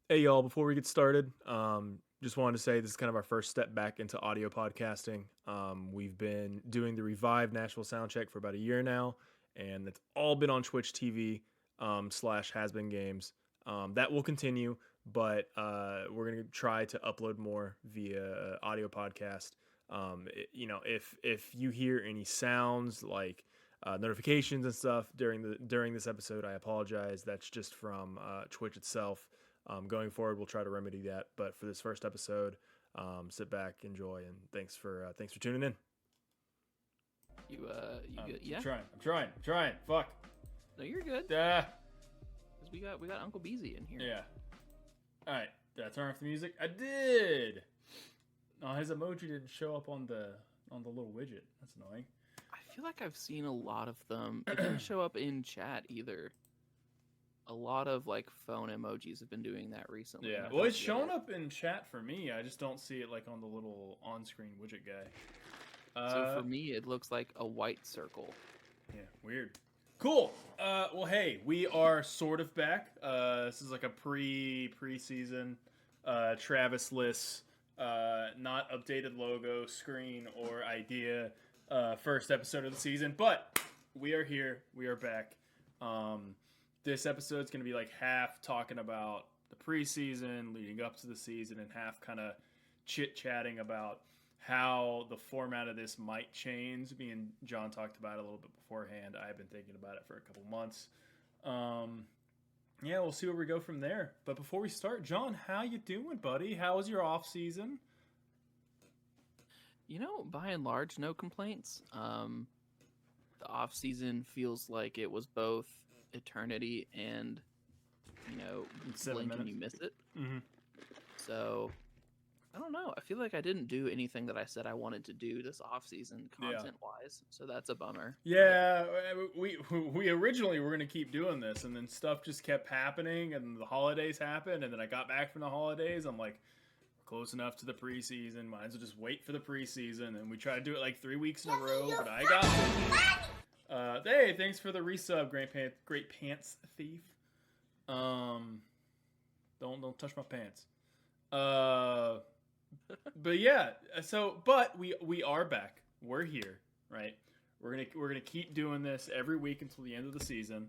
Hey y'all, before we get started, just wanted to say this is kind of our first step back into audio podcasting. We've been doing the revived Nashville Soundcheck for about a year now, and it's all been on Twitch TV slash has been games. That will continue, but we're gonna try to upload more via audio podcast. If you hear any sounds like notifications and stuff during this episode, I apologize. That's just from Twitch itself. Going forward, we'll try to remedy that. But for this first episode, sit back, enjoy, and thanks for tuning in. You good? Yeah. I'm trying. Fuck. No, you're good. Yeah. Cause we got Uncle Beezy in here. Yeah. All right. Did I turn off the music? I did. No, his emoji didn't show up on the little widget. That's annoying. I feel like I've seen a lot of them. It didn't show up in chat either. A lot of like phone emojis have been doing that recently. Yeah. Well, it's shown up in chat for me. I just don't see it like on the little on-screen widget guy. So for me, it looks like a white circle. Yeah. Weird. Cool. Well, hey, we are sort of back. This is like a preseason Travis-less, not updated logo, screen, or idea first episode of the season, but we are here. We are back. This episode's going to be like half talking about the preseason leading up to the season and half kind of chit-chatting about how the format of this might change. Me and John talked about it a little bit beforehand. I've been thinking about it for a couple months. Yeah, we'll see where we go from there. But before we start, John, how you doing, buddy? How was your off season? You know, by and large, no complaints. The off season feels like it was both eternity and, blink and you miss it. Mm-hmm. So I don't know. I feel like I didn't do anything that I said I wanted to do this off season content wise. So that's a bummer. Yeah, we originally were going to keep doing this, and then stuff just kept happening, and the holidays happened, and then I got back from the holidays. I'm like, we're close enough to the preseason. Might as well just wait for the preseason. And we tried to do it like 3 weeks in a row, but I got hey, thanks for the resub, Great Pants Thief. Don't touch my pants. But yeah, but we are back. We're here, right? We're gonna keep doing this every week until the end of the season,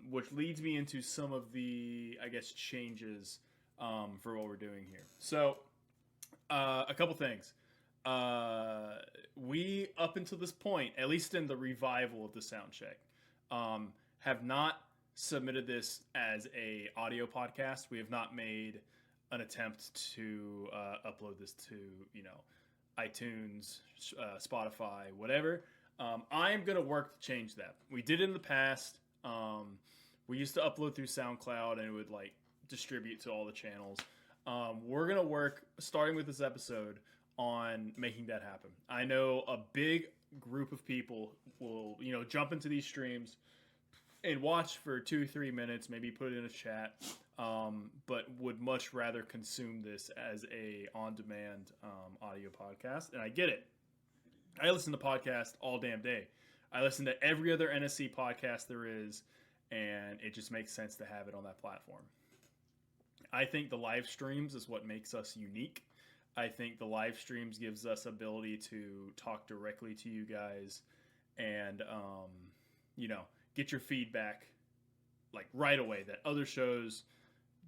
which leads me into some of the, I guess, changes for what we're doing here. So, a couple things. We, up until this point, at least in the revival of the sound check, have not submitted this as a audio podcast. We have not made an attempt to upload this to, iTunes, Spotify, whatever. I am going to work to change that. We did it in the past. We used to upload through SoundCloud and it would like distribute to all the channels. We're going to work, starting with this episode, on making that happen. I know a big group of people will, jump into these streams and watch for 2-3 minutes, maybe put it in a chat, but would much rather consume this as a on-demand audio podcast. And I get it. I listen to podcasts all damn day. I listen to every other NSC podcast there is, and it just makes sense to have it on that platform. I think the live streams is what makes us unique. I think the live streams gives us ability to talk directly to you guys and, get your feedback like right away that other shows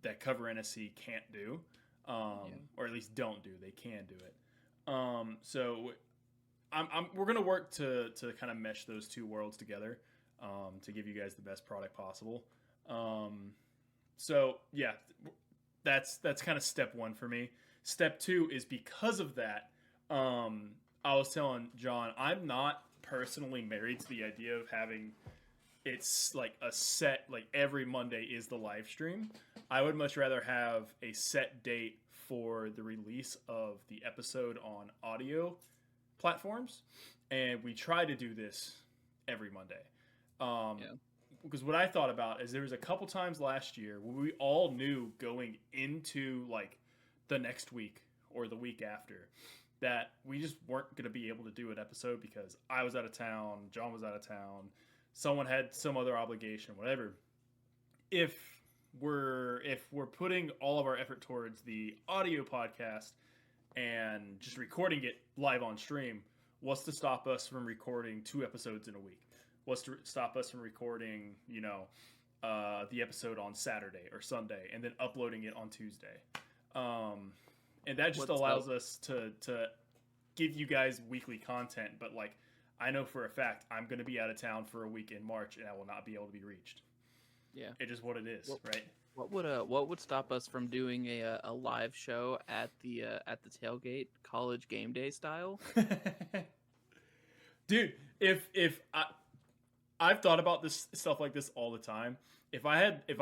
that cover NSC can't do, or at least don't do. They can do it. So we're going to work to kind of mesh those two worlds together to give you guys the best product possible. So yeah, that's kind of step one for me. Step two is because of that, I was telling John, I'm not personally married to the idea of having it's like a set, like every Monday is the live stream. I would much rather have a set date for the release of the episode on audio platforms. And we try to do this every Monday. Because what I thought about is there was a couple times last year where we all knew going into like the next week or the week after that we just weren't going to be able to do an episode because I was out of town, John was out of town, someone had some other obligation, whatever. If if we're putting all of our effort towards the audio podcast and just recording it live on stream, what's to stop us from recording 2 episodes in a week? What's to stop us from recording, the episode on Saturday or Sunday and then uploading it on Tuesday? And that just allows us to give you guys weekly content. But like, I know for a fact I'm going to be out of town for a week in March and I will not be able to be reached. Yeah, it is what it is, right? What would stop us from doing a live show at the tailgate, college game day style? Dude, if I've thought about this stuff like this all the time. If I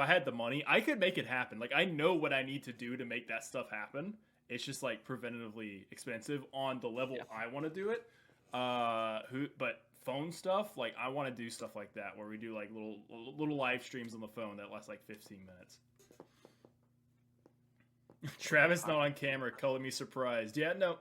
had the money, I could make it happen. Like, I know what I need to do to make that stuff happen. It's just like preventatively expensive on the level I want to do it. But phone stuff, like I want to do stuff like that where we do like little live streams on the phone that last like 15 minutes. Travis not on camera, calling me surprised. Yeah, no,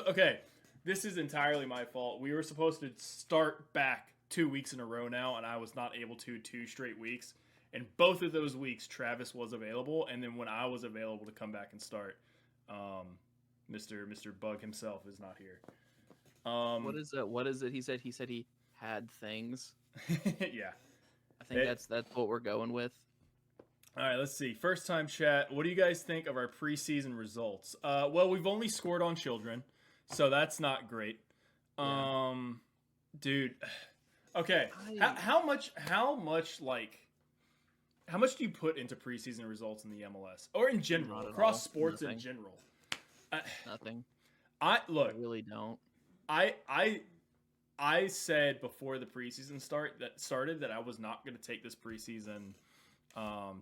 okay. This is entirely my fault. We were supposed to start back 2 weeks in a row now, and I was not able to 2 straight weeks. And both of those weeks, Travis was available, and then when I was available to come back and start, Mr. Bug himself is not here. What is it? He said he had things. Yeah, I think that's what we're going with. All right, let's see. First time chat. What do you guys think of our preseason results? Well, we've only scored on children, so that's not great. Yeah. Dude. Okay. How much do you put into preseason results in the MLS or in general across sports in general? Nothing. I really don't. I said before the preseason started that I was not going to take this preseason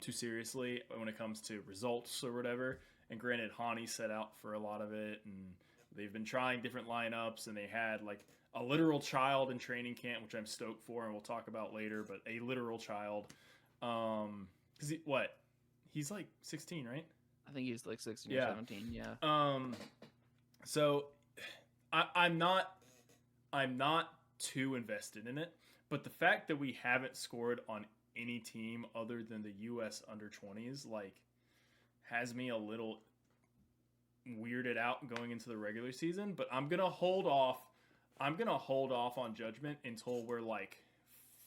too seriously when it comes to results or whatever. And granted, Hani set out for a lot of it, and they've been trying different lineups, and they had like a literal child in training camp, which I'm stoked for, and we'll talk about later. But a literal child, because he's like 16, right? I think he's like 16 or 17. Yeah. So I'm not too invested in it, but the fact that we haven't scored on any team other than the U.S. under 20s like has me a little weirded out going into the regular season. But I'm gonna hold off on judgment until we're like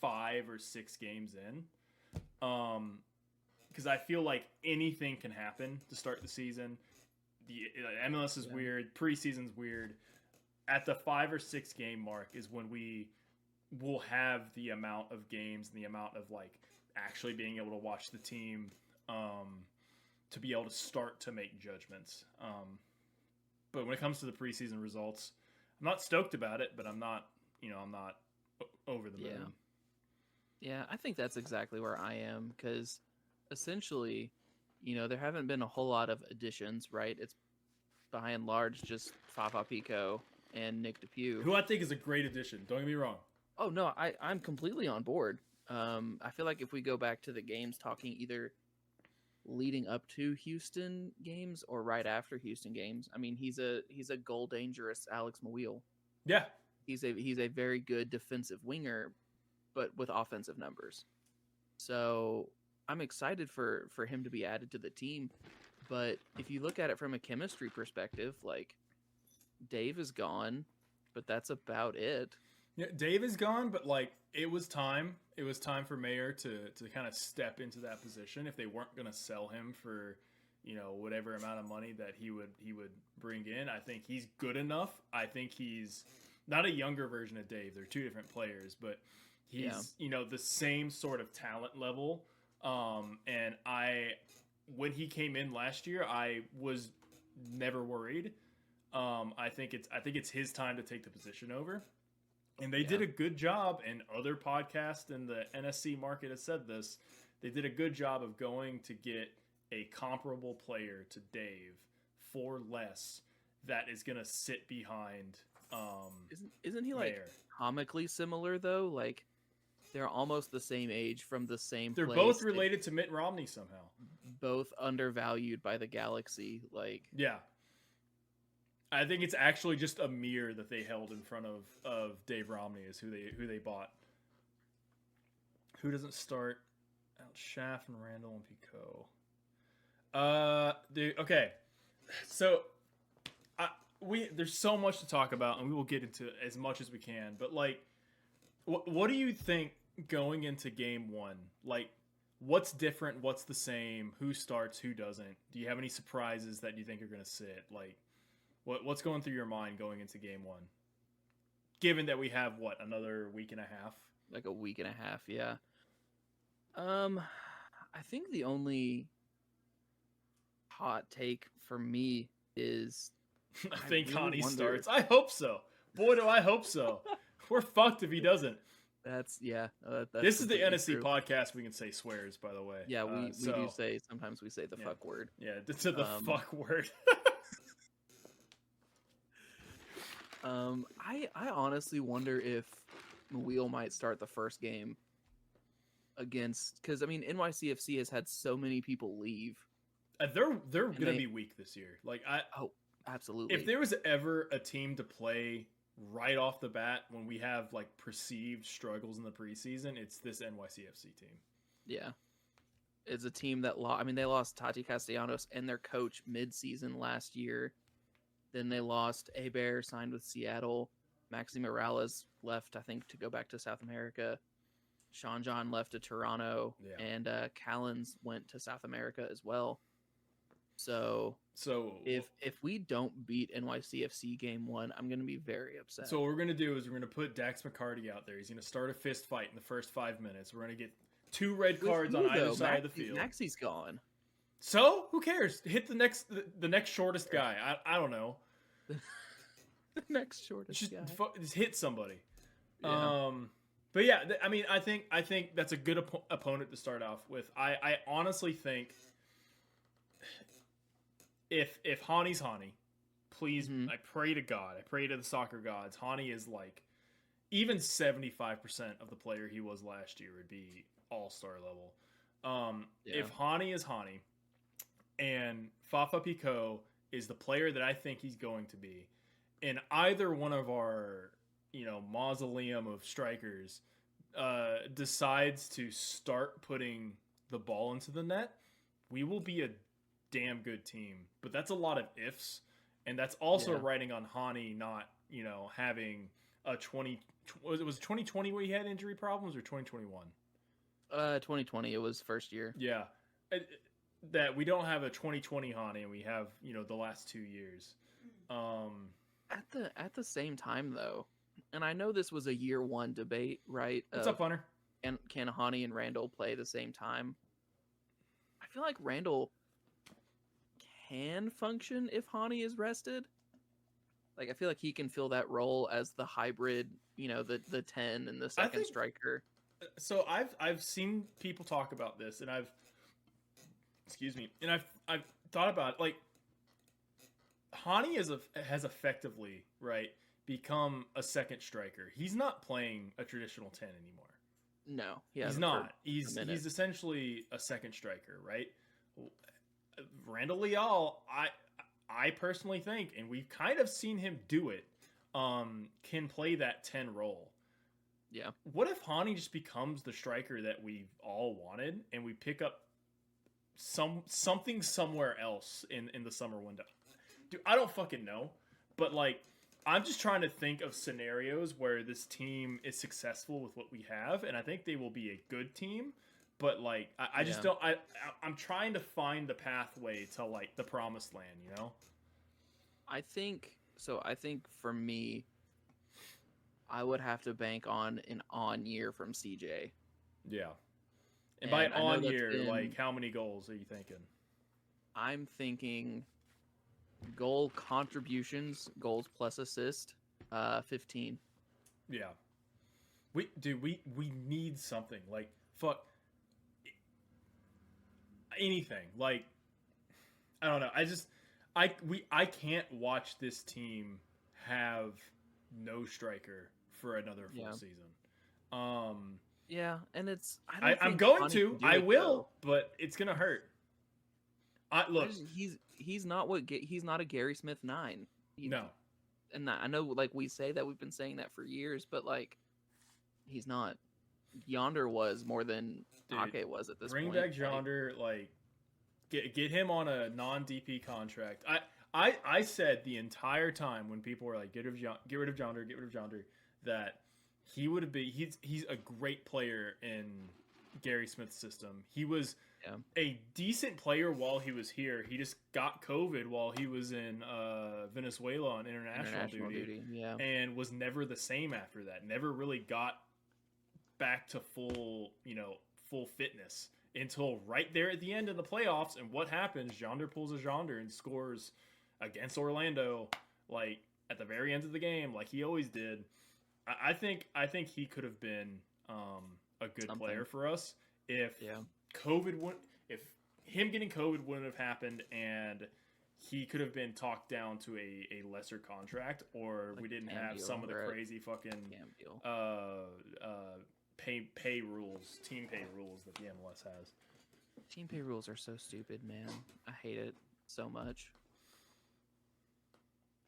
5 or 6 games in, because I feel like anything can happen to start the season. The MLS is weird, preseason's weird. At the 5 or 6 game mark is when we will have the amount of games and the amount of like actually being able to watch the team, to be able to start to make judgments. But when it comes to the preseason results, I'm not stoked about it, but I'm not over the moon. Yeah, I think that's exactly where I am, because essentially, there haven't been a whole lot of additions, right? It's by and large just Fafa Pico and Nick DePuy, who I think is a great addition. Don't get me wrong. Oh no, I'm completely on board. I feel like if we go back to the games, talking either leading up to Houston games or right after Houston games, I mean, he's a goal dangerous Alex Mawil. Yeah, he's a very good defensive winger, but with offensive numbers. So I'm excited for him to be added to the team. But if you look at it from a chemistry perspective, like Dave is gone, but that's about it. Yeah, Dave is gone, but like it was time. It was time for Mayer to kind of step into that position if they weren't going to sell him for, whatever amount of money that he would bring in. I think he's good enough. I think he's not a younger version of Dave. They're 2 different players, but he's the same sort of talent level. And when he came in last year, I was never worried. I think it's his time to take the position over. And they did a good job, and other podcasts in the NSC market have said this. They did a good job of going to get a comparable player to Dave for less that is going to sit behind. Isn't he like Mayer. Comically similar though? Like they're almost the same age from the same They're place. both related to Mitt Romney somehow. Both undervalued by the Galaxy. Like yeah. I think it's actually just a mirror that they held in front of Dave Romney is who they bought. Who doesn't start Schaff and Randall and Pico. Dude, okay. So, there's so much to talk about, and we will get into as much as we can. But like, what do you think going into game one? Like, what's different? What's the same? Who starts? Who doesn't? Do you have any surprises that you think are going to sit? Like, what's going through your mind going into game one? Given that we have another week and a half? Like a week and a half, yeah. I think the only hot take for me is I think Hani starts. I hope so. Boy, do I hope so. We're fucked if he doesn't. That's this is the NSC podcast. We can say swears, by the way. Yeah, we do say, sometimes we say the fuck word. Yeah, to the fuck word. I honestly wonder if Wheel might start the first game against, because I mean NYCFC has had so many people leave. They're gonna be weak this year. Like absolutely. If there was ever a team to play right off the bat when we have like perceived struggles in the preseason, it's this NYCFC team. Yeah, it's a team that they lost Tati Castellanos and their coach mid-season last year. Then they lost Abear, signed with Seattle. Maxi Morales left, I think, to go back to South America. Sean John left to Toronto, and Callens went to South America as well. So if we don't beat NYCFC game one, I'm going to be very upset. So what we're going to do is we're going to put Dax McCarty out there. He's going to start a fist fight in the first 5 minutes. We're going to get 2 red cards on either side of the field. Maxi's gone. So who cares? Hit the next shortest guy. I don't know. The next shortest guy. Just hit somebody. Yeah. But yeah, I mean, I think that's a good opponent to start off with. I honestly think if Hani's Hani, please, I pray to God, I pray to the soccer gods, Hani is like even 75% of the player he was last year would be all-star level. If Hani is Hani and Fafa Pico is the player that I think he's going to be, and either one of our mausoleum of strikers decides to start putting the ball into the net, we will be a damn good team. But that's a lot of ifs, and that's also writing on Hani not having a 2020 where he had injury problems, or 2021? 2020, it was first year. Yeah, that we don't have a 2020 Hani, and we have the last 2 years. At the same time though, and I know this was a year one debate, right? What's up, Hunter? And can Hani and Randall play the same time? I feel like Randall can function if Hani is rested. Like, I feel like he can fill that role as the hybrid, the 10 and the second striker. So I've seen people talk about this, and I've thought about it. Like, Hani has effectively, right, become a second striker. He's not playing a traditional 10 anymore. No, he's not. He's essentially a second striker, right? Randall Leal, I personally think, and we've kind of seen him do it, can play that 10 role. Yeah. What if Hani just becomes the striker that we've all wanted, and we pick up something somewhere else in the summer window? Dude, I don't fucking know, but like, I'm just trying to think of scenarios where this team is successful with what we have, and I think they will be a good team. But like, I just don't. I'm trying to find the pathway to like the promised land. I think so. I think for me, I would have to bank on an on year from CJ. Yeah, and by on year, like how many goals are you thinking? I'm thinking goal contributions, goals plus assist, 15. Yeah, we need something like fuck. Anything like, I don't know. I can't watch this team have no striker for another full season. Yeah, and it's I'm going to. I will, but it's gonna hurt. Look, he's not a Gary Smith 9. No, and I know like we say that, we've been saying that for years, but like he's not. Yonder was more than Dude, Ake was at this bring point. back Yonder, like get him on a non-DP contract. I said the entire time when people were like, get rid of Yonder, that he would have been. He's a great player in Gary Smith's system. He was a decent player while he was here. He just got COVID while he was in Venezuela on international duty. And was never the same after that. Never really got back to full fitness until right there at the end of the playoffs. And what happens? Yonder pulls a Yonder and scores against Orlando, like at the very end of the game, like he always did. I think he could have been a good player for us if if him getting COVID wouldn't have happened and he could have been talked down to a lesser contract, or like we didn't have some of the crazy fucking pay rules, team pay rules that the MLS has. Team pay rules are so stupid, man. I hate it so much.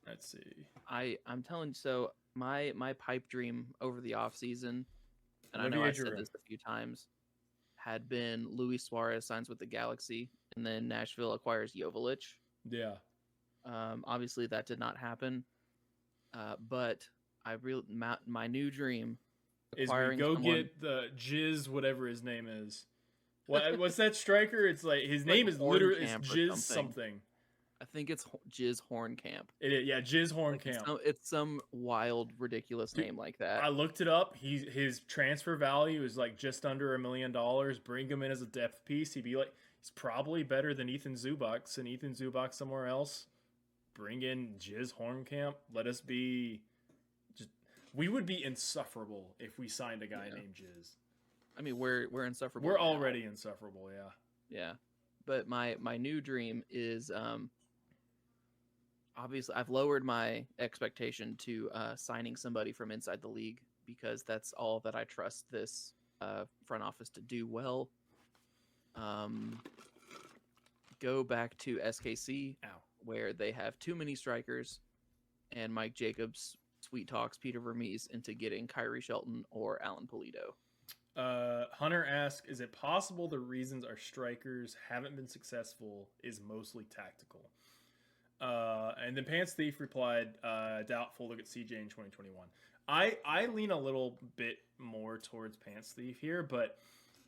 Let's see. I'm telling you, so my pipe dream over the off season, and I know I said this a few times, had been Luis Suarez signs with the Galaxy, and then Nashville acquires Joveljic. Yeah. Obviously that did not happen. But my new dream is we go get the Jizz, whatever his name is. What's that striker? It's like his name is literally Jizz something. I think it's Jizz Hornkamp. It is, yeah, Jizz Hornkamp. It's some wild, ridiculous name like that. I looked it up. His transfer value is like just under $1 million. Bring him in as a depth piece. He's probably better than Ethan Zubac. Send Ethan Zubac somewhere else. Bring in Jizz Hornkamp. Let us be. We would be insufferable if we signed a guy named Jizz. I mean, we're insufferable. We're already insufferable. Yeah. Yeah, but my new dream is obviously, I've lowered my expectation to signing somebody from inside the league because that's all that I trust this front office to do well. Go back to SKC, where they have too many strikers, and Mike Jacobs sweet talks Peter Vermees into getting Kyrie Shelton or Alan Pulido. Hunter asks, is it possible the reasons our strikers haven't been successful is mostly tactical? And then Pants Thief replied, doubtful, look at CJ in 2021. I lean a little bit more towards Pants Thief here, but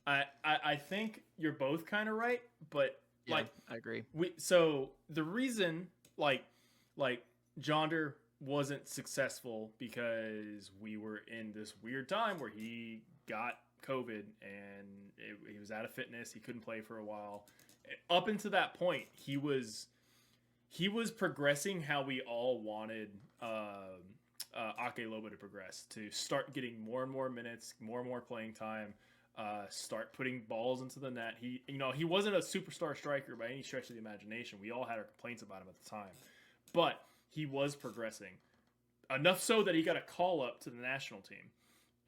I think you're both kind of right, but I agree. So the reason like Jonder wasn't successful because we were in this weird time where he got COVID and he was out of fitness. He couldn't play for a while. Up until that point, he was progressing how we all wanted Ake Loba to progress, to start getting more and more minutes, more and more playing time, start putting balls into the net. He wasn't a superstar striker by any stretch of the imagination. We all had our complaints about him at the time, but he was progressing enough so that he got a call up to the national team.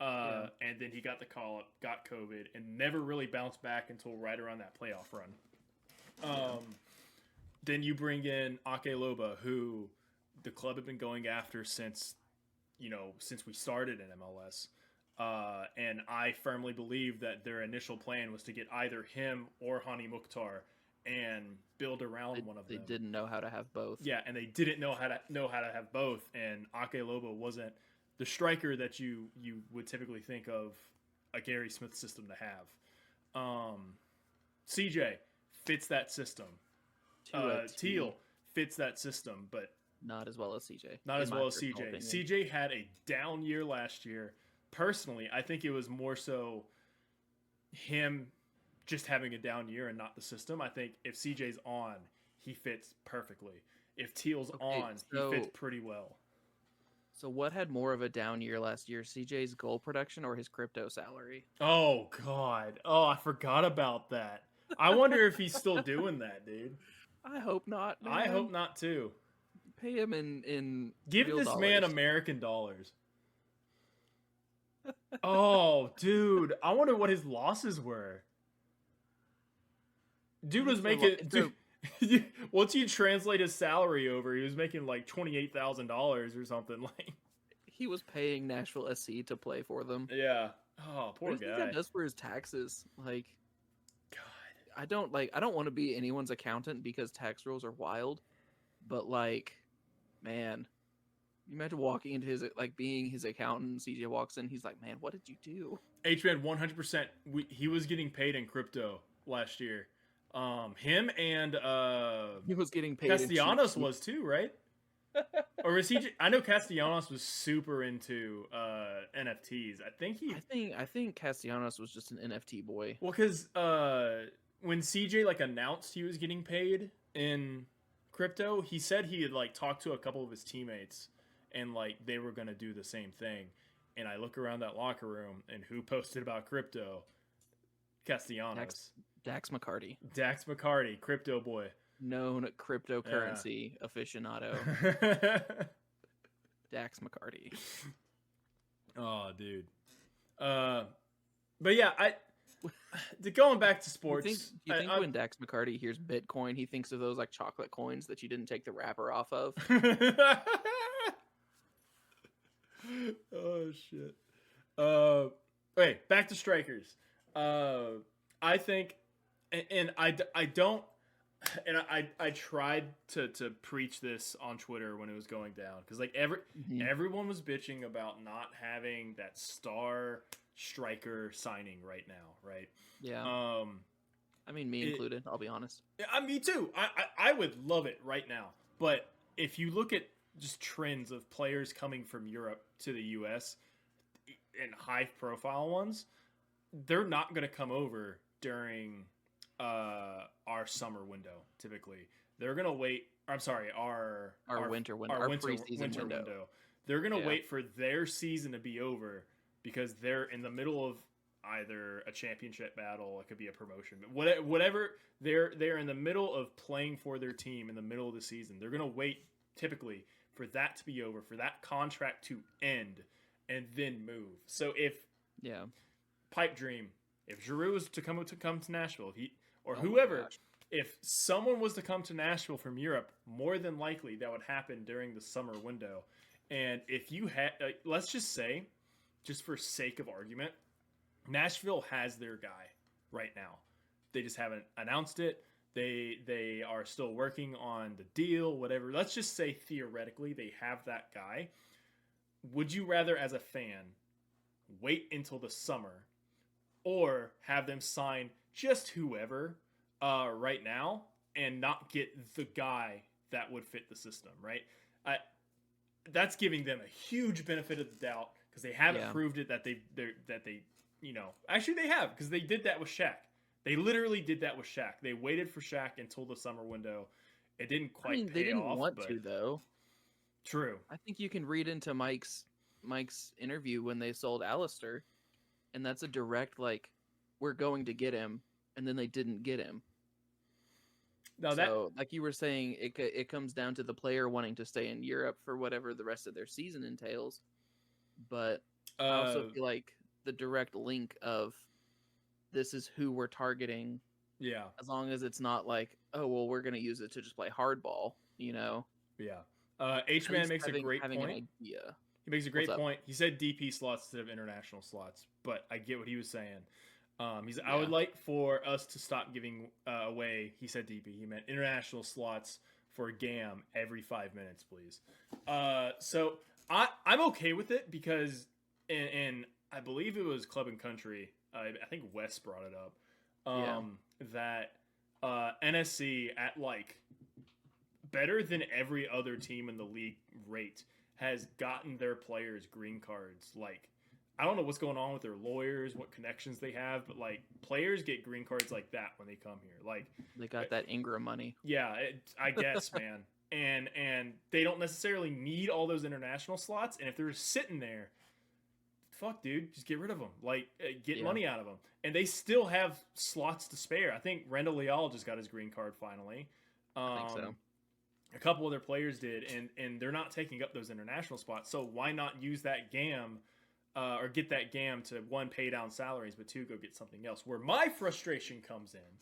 And then he got the call up, got COVID, and never really bounced back until right around that playoff run. Then you bring in Ake Loba, who the club had been going after since we started in MLS. And I firmly believe that their initial plan was to get either him or Hani Mukhtar and build around one of them. They didn't know how to have both. Yeah, and they didn't know how to have both. And Ake Loba wasn't the striker that you would typically think of a Gary Smith system to have. CJ fits that system. Teal fits that system, but not as well as CJ. Not as well as CJ. CJ had a down year last year. Personally, I think it was more so him just having a down year and not the system. I think if CJ's on, he fits perfectly. If Teal's on, he fits pretty well. So what had more of a down year last year, CJ's goal production or his crypto salary? Oh, God. Oh, I forgot about that. I wonder if he's still doing that, dude. I hope not, man. I hope not, too. Pay him in Give this dollars. Man American dollars. Oh, dude. I wonder what his losses were. Dude was making... Once you translate his salary over, he was making like $28,000 or something. Like he was paying Nashville SC to play for them. Yeah. Oh, What poor do you think guy. that does for his taxes? Like, God. I don't want to be anyone's accountant because tax rules are wild, but like, man, you imagine walking into his being his accountant. And CJ walks in, he's like, "Man, what did you do?" H-Man 100%. He was getting paid in crypto last year. Him and He was getting paid in cheap Castellanos seats. was too, right? Or was he? I know Castellanos was super into NFTs. I think he. I think Castellanos was just an NFT boy. Well, because when CJ like announced he was getting paid in crypto, he said he had like talked to a couple of his teammates and like they were gonna do the same thing. And I look around that locker room and who posted about crypto? Castellanos. Dax McCarty, Dax McCarty, crypto boy. known cryptocurrency aficionado. Dax McCarty. Oh, dude. But yeah, going back to sports. Do you think when Dax McCarty hears Bitcoin, he thinks of those like chocolate coins that you didn't take the wrapper off of? Oh shit. Okay, back to strikers. I think, and I don't, and I tried to preach this on Twitter when it was going down because like everyone was bitching about not having that star striker signing right now, right? Yeah. I mean, me included. I'll be honest. Me too. I would love it right now, but if you look at just trends of players coming from Europe to the U.S. and high-profile ones, they're not going to come over during our summer window. Typically, they're going to wait. I'm sorry, our winter window, our preseason window. They're going to wait for their season to be over because they're in the middle of either a championship battle, it could be a promotion, whatever. They're in the middle of playing for their team in the middle of the season. They're going to wait typically for that to be over, for that contract to end, and then move. So if pipe dream, if Giroux was to come to Nashville, if someone was to come to Nashville from Europe, more than likely that would happen during the summer window. And if you had, let's just say, just for sake of argument, Nashville has their guy right now. They just haven't announced it. They are still working on the deal, whatever. Let's just say theoretically they have that guy. Would you rather, as a fan, wait until the summer or have them sign just whoever right now and not get the guy that would fit the system, right? That's giving them a huge benefit of the doubt because they haven't proved it that they actually they have, because they did that with Shaq. They literally did that with Shaq. They waited for Shaq until the summer window. It didn't quite pay off. They didn't want to, though. True. I think you can read into Mike's interview when they sold Alistair, and that's a direct, like, we're going to get him, and then they didn't get him. Like you were saying, it comes down to the player wanting to stay in Europe for whatever the rest of their season entails. But I also feel like the direct link of this is who we're targeting. Yeah. As long as it's not like, oh, well, we're going to use it to just play hardball, Yeah. H-Man makes a great point. An idea. He makes a great point. He said DP slots instead of international slots, but I get what he was saying. I would like for us to stop giving away, he said DP, he meant international slots for GAM every 5 minutes, please. So I'm okay with it because, and I believe it was Club and Country, I think Wes brought it up, that NSC at like better than every other team in the league rate has gotten their players green cards. Like, I don't know what's going on with their lawyers, what connections they have, but like players get green cards like that when they come here. Like, they got that Ingram money. Yeah, I guess, man. And they don't necessarily need all those international slots. And if they're sitting there, fuck, dude, just get rid of them. Like, get money out of them. And they still have slots to spare. I think Randall Leal just got his green card finally. I think so. A couple other players did, and they're not taking up those international spots. So why not use that GAM or get that GAM to, one, pay down salaries, but two, go get something else. Where my frustration comes in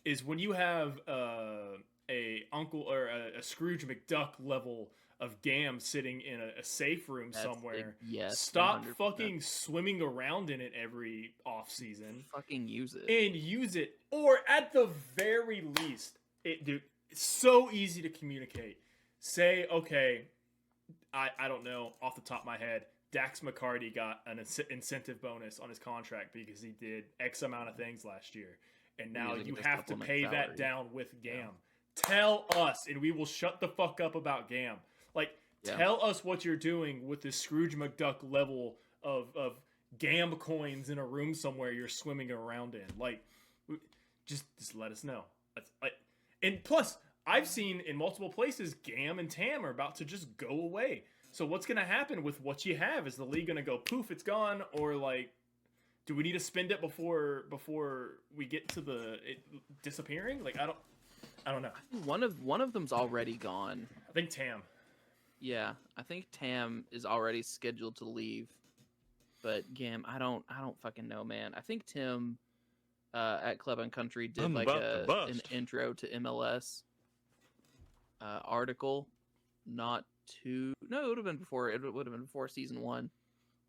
is when you have a Uncle or a Scrooge McDuck level of Gam sitting in a safe room somewhere. Yes. Stop 100%. fucking swimming around in it every off season. Fucking use it. And use it, or at the very least, dude, it's so easy to communicate. Say, okay, I don't know off the top of my head, Dax McCarty got an incentive bonus on his contract because he did X amount of things last year, and now you have to pay that down with Gam. Yeah. Tell us, and we will shut the fuck up about Gam. Like, tell us what you're doing with this Scrooge McDuck level of Gam coins in a room somewhere you're swimming around in. Like, just let us know. And plus, I've seen in multiple places Gam and Tam are about to just go away. So what's going to happen with what you have? Is the league going to go poof, it's gone, or like, do we need to spend it before we get to it disappearing? Like, I don't know. I think one of them's already gone. I think Tam. Yeah, I think Tam is already scheduled to leave, but Gam, I don't fucking know, man. I think Tim at Club and Country did like an intro to MLS article. It would have been before season 1.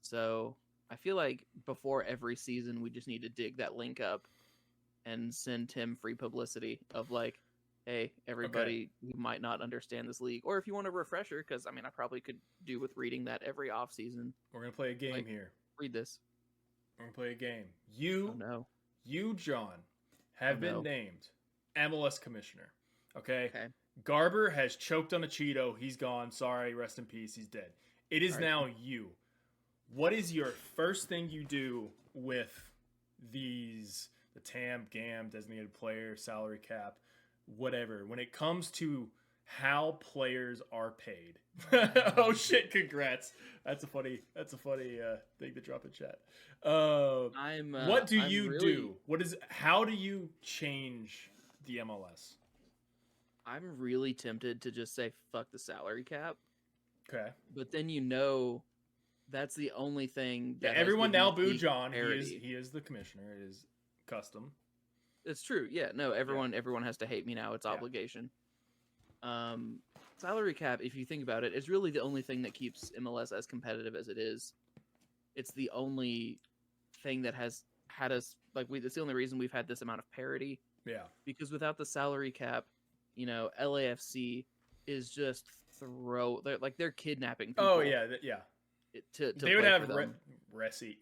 So I feel like before every season, we just need to dig that link up and send Tim free publicity of like, hey, everybody who might not understand this league, or if you want a refresher, because I mean, I probably could do with reading that every off season. We're gonna play a game here. Read this. We're gonna play a game. You, John, have been named MLS commissioner. Okay. Garber has choked on a Cheeto. He's gone. Sorry. Rest in peace. He's dead. It is now you. What is your first thing you do with the TAM, GAM, designated player, salary cap, whatever, when it comes to how players are paid? Oh shit! Congrats. That's a funny thing to drop in chat. What do you do? How do you change the MLS? I'm really tempted to just say fuck the salary cap. Okay. But then that's the only thing that everyone now boo John. He is the commissioner. It is custom. It's true. Yeah, no, everyone has to hate me now. It's obligation. Salary cap, if you think about it, is really the only thing that keeps MLS as competitive as it is. It's the only thing that has had us it's the only reason we've had this amount of parity. Yeah. Because without the salary cap, LAFC is just they're kidnapping people. Oh yeah, yeah. They would have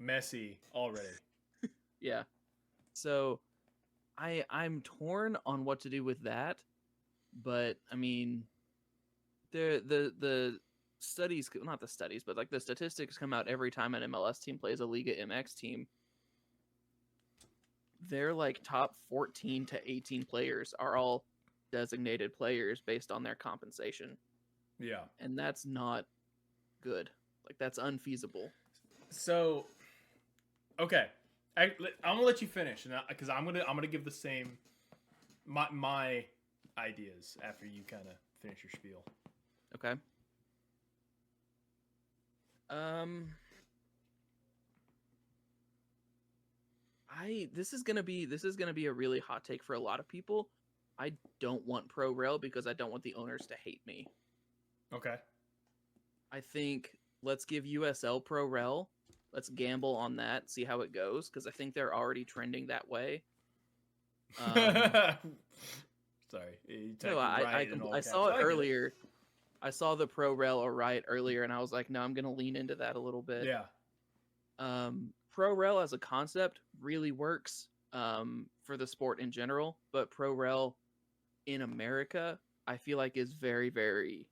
Messi already. Yeah. So I'm torn on what to do with that, but I mean, the studies, not the studies, but like the statistics come out every time an MLS team plays a Liga MX team. Their like top 14 to 18 players are all designated players based on their compensation. Yeah. And that's not good. Like, that's unfeasible. So, okay. I'm gonna let you finish, because I'm gonna give the same my ideas after you kind of finish your spiel. Okay. This is gonna be a really hot take for a lot of people. I don't want Pro Rel because I don't want the owners to hate me. Okay. I think let's give USL Pro Rel. Let's gamble on that, see how it goes, because I think they're already trending that way. Sorry. No, I saw it earlier. I saw the Pro Rel right earlier, and I was like, no, I'm going to lean into that a little bit. Yeah. Pro Rel as a concept really works for the sport in general, but Pro Rel in America, I feel like is very, very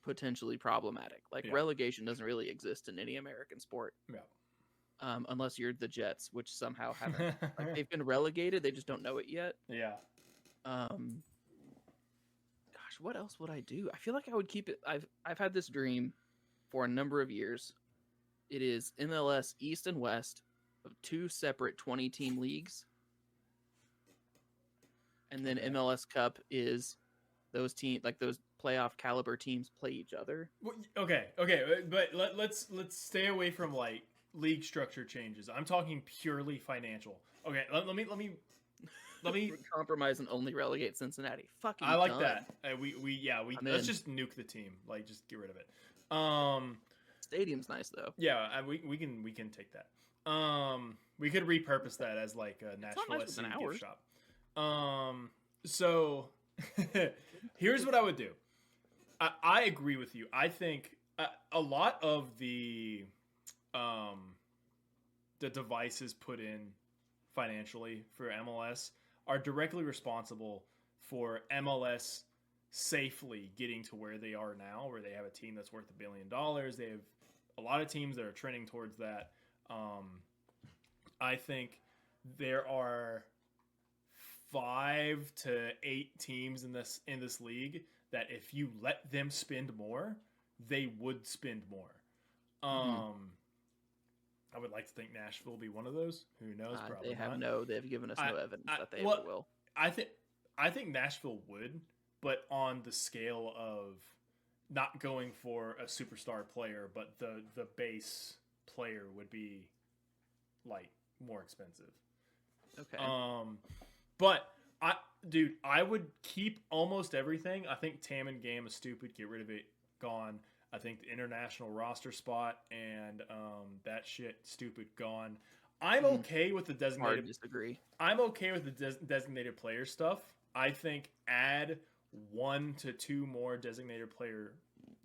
potentially problematic. Relegation doesn't really exist in any American sport. Yeah. Unless you're the Jets, which somehow haven't. They've been relegated, they just don't know it yet. Yeah. Gosh, what else would I do? I feel like I would keep it. I've had this dream for a number of years. It is MLS East and West of 2 separate 20-team leagues. And then MLS Cup is those those playoff caliber teams play each other. Okay, but let's stay away from league structure changes. I'm talking purely financial. Okay, let me let me compromise and only relegate Cincinnati. Fucking I like done. that. Let's just nuke the team. Like, just get rid of it. Stadium's nice though. Yeah, we can take that. We could repurpose that as like a Nashville SC gift shop. So here's what I would do. I agree with you. I think a lot of the devices put in financially for MLS are directly responsible for MLS safely getting to where they are now, where they have a team that's worth $1 billion. They have a lot of teams that are trending towards that. I think there are 5 to 8 teams in this league that if you let them spend more, they would spend more. I would like to think Nashville will be one of those. Who knows? Probably they've given us no evidence that they ever will. I think Nashville would, but on the scale of not going for a superstar player, but the base player would be like more expensive. Okay. But I would keep almost everything. I think TAM and GAM is stupid. Get rid of it. Gone. I think the international roster spot and that shit stupid. Gone. I'm okay with the designated. Hard disagree. I'm okay with the designated player stuff. I think add 1 to 2 more designated player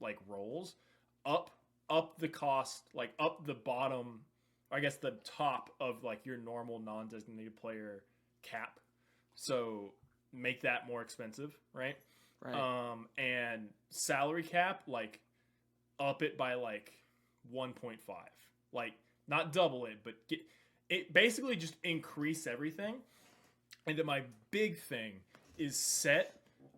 like roles, up the cost, like up the bottom, I guess the top of like your normal non-designated player cap. So make that more expensive, right? Right. And salary cap, like up it by like 1.5, like not double it, but get it, basically just increase everything. And then my big thing is set,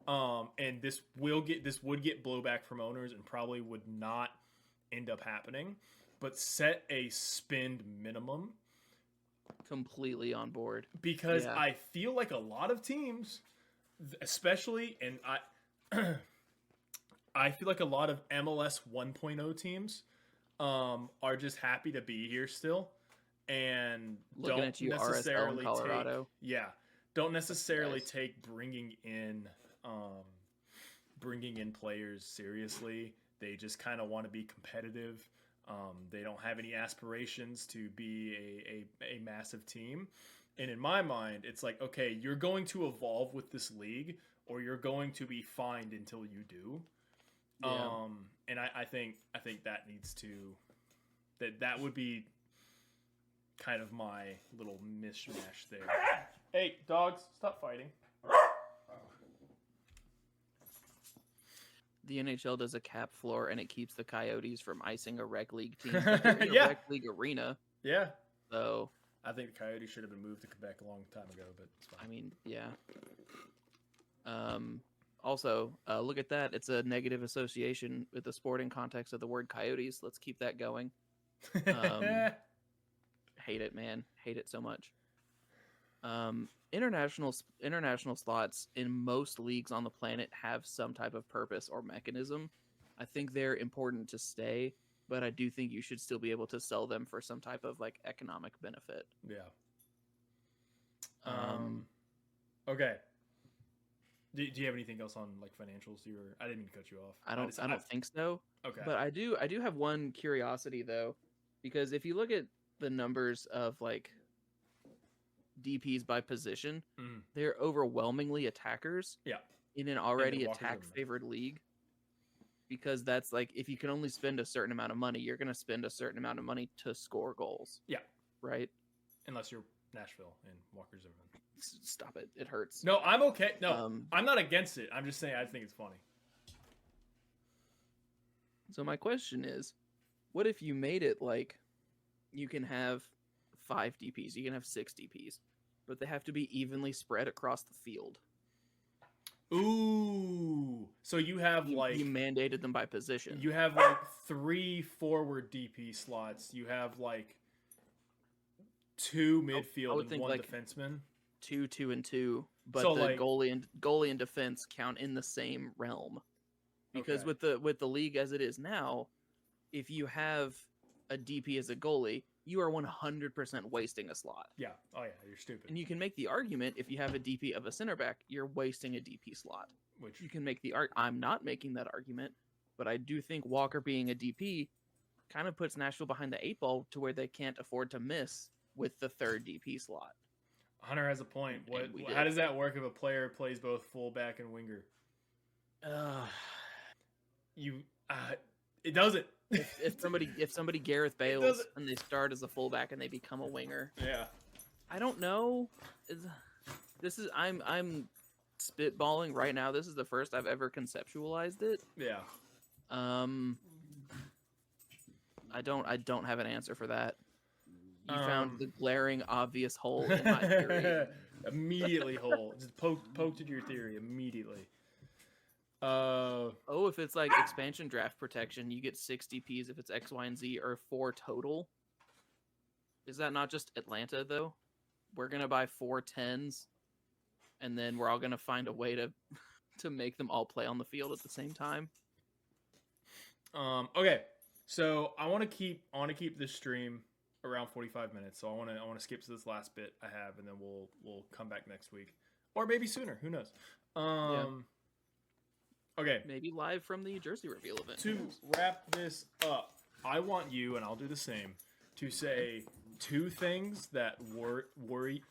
and this would get blowback from owners and probably would not end up happening, but set a spend minimum. Completely on board. Because I feel like a lot of teams, especially, and I feel like a lot of MLS 1.0 teams are just happy to be here still and looking at you, RSL in Colorado. Don't necessarily take bringing in players seriously. They just kind of want to be competitive. They don't have any aspirations to be a massive team. And in my mind, it's like, okay, you're going to evolve with this league or you're going to be fined until you do. Yeah. And I think that needs to, that would be kind of my little mishmash there. Hey, dogs, stop fighting. The NHL does a cap floor, and it keeps the Coyotes from icing a rec league team. A rec league arena. Yeah. So I think the Coyotes should have been moved to Quebec a long time ago, but it's fine. I mean, yeah. Also, look at that. It's a negative association with the sporting context of the word Coyotes. Let's keep that going. Hate it, man. Hate it so much. International slots in most leagues on the planet have some type of purpose or mechanism. I think they're important to stay, but I do think you should still be able to sell them for some type of like economic benefit. Yeah. Okay. Do you have anything else on like financials? I didn't mean to cut you off. I don't think so. Okay. But I do have one curiosity though, because if you look at the numbers of like DPs by position, they're overwhelmingly attackers. Yeah. In an already attack-favored league. Because that's like, if you can only spend a certain amount of money, you're going to spend a certain amount of money to score goals. Yeah. Right? Unless you're Nashville and Walker Zimmerman. Stop it. It hurts. No, I'm okay. No, I'm not against it. I'm just saying I think it's funny. So my question is, what if you made it like you can have 5 DPs, you can have 6 DPs, but they have to be evenly spread across the field? Ooh. So you have you mandated them by position. You have like 3 forward DP slots. You have like 2 midfield and 1 like defenseman. 2, 2, and 2, but so the like, goalie and defense count in the same realm. Because with the league as it is now, if you have a DP as a goalie, you are 100% wasting a slot. Yeah. Oh yeah, you're stupid. And you can make the argument if you have a DP of a center back, you're wasting a DP slot. Which You can make the I'm not making that argument, but I do think Walker being a DP kind of puts Nashville behind the 8 ball to where they can't afford to miss with the third DP slot. Hunter has a point. How does that work if a player plays both fullback and winger? It doesn't. If somebody Gareth Bales and they start as a fullback and they become a winger. Yeah. I don't know. I'm spitballing right now. This is the first I've ever conceptualized it. Yeah. I don't have an answer for that. You found the glaring obvious hole in my theory. Immediately hole. Just poked at your theory immediately. If it's like expansion draft protection, you get 60 Ps if it's X, Y, and Z, or 4 total. Is that not just Atlanta though? We're gonna buy 4 10s, and then we're all gonna find a way to make them all play on the field at the same time. Okay, so I want to keep this stream around 45 minutes. So I want to skip to this last bit I have, and then we'll come back next week, or maybe sooner. Who knows? Okay. Maybe live from the Jersey reveal event. To wrap this up, I want you, and I'll do the same, to say 2 things that worry.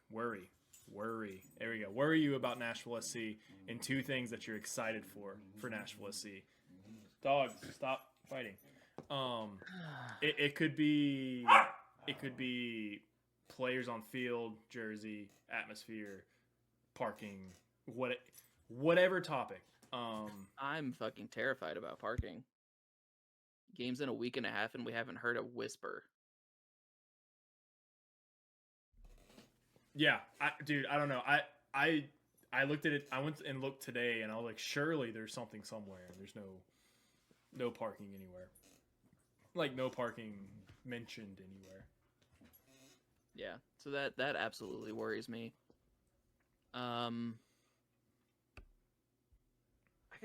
There we go. Worry you about Nashville SC, and 2 things that you're excited for Nashville SC. Dogs, stop fighting. It could be players on field, jersey, atmosphere, parking, whatever topic. I'm fucking terrified about parking. Game's in a week and a half, and we haven't heard a whisper. Yeah, dude, I don't know. I looked at it. I went and looked today, and I was like, surely there's something somewhere. And there's no parking anywhere. Like no parking mentioned anywhere. Yeah, so that absolutely worries me. I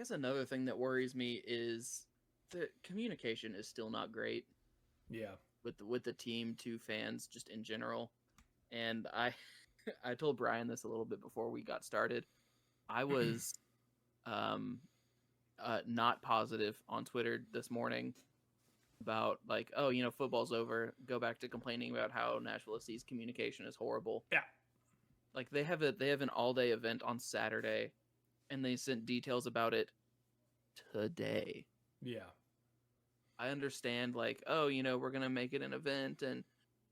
guess another thing that worries me is the communication is still not great. Yeah. With the team to fans just in general. And I told Brian this a little bit before we got started. I was not positive on Twitter this morning about like, oh, football's over. Go back to complaining about how Nashville SC's communication is horrible. Yeah. Like they have an all-day event on Saturday, and they sent details about it today. Yeah. I understand, like, oh, we're going to make it an event and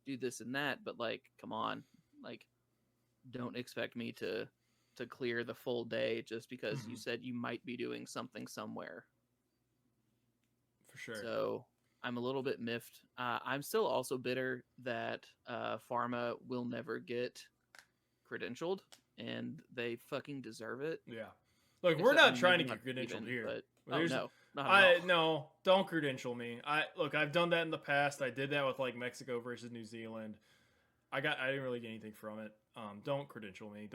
do this and that, but, like, come on. Like, don't expect me to clear the full day just because you said you might be doing something somewhere. For sure. So, I'm a little bit miffed. I'm still also bitter that Pharma will never get credentialed, and they fucking deserve it. Yeah. Look, we're not trying to get credentialed here. But, no, don't credential me. I've done that in the past. I did that with like Mexico versus New Zealand. I didn't really get anything from it. Don't credential me.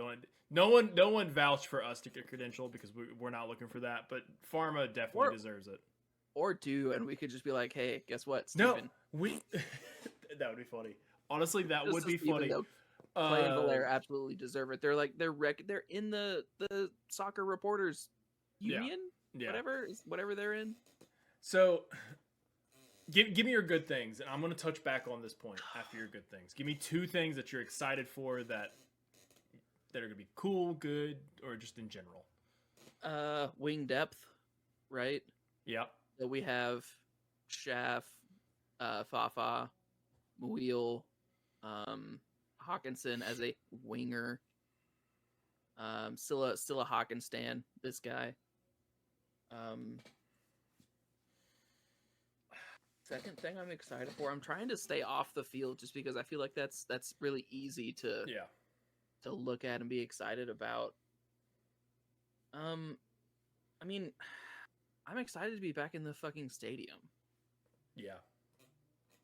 No one vouched for us to get credentialed because we're not looking for that. But Pharma definitely deserves it. Or do, and we could just be like, hey, guess what, Steven? No, that would be funny. Honestly, that would be funny. Clay and Valaire absolutely deserve it. They're in the soccer reporters union, whatever they're in. So, give me your good things, and I'm going to touch back on this point after your good things. Give me 2 things that you're excited for that are going to be cool, good, or just in general. Wing depth, right? Yep. So we have Schaff, Fafa, Muil, Hawkinson as a winger. Still a Hawkinstan, this guy. Second thing I'm excited for, I'm trying to stay off the field just because I feel like that's really easy to look at and be excited about. I mean, I'm excited to be back in the fucking stadium. Yeah.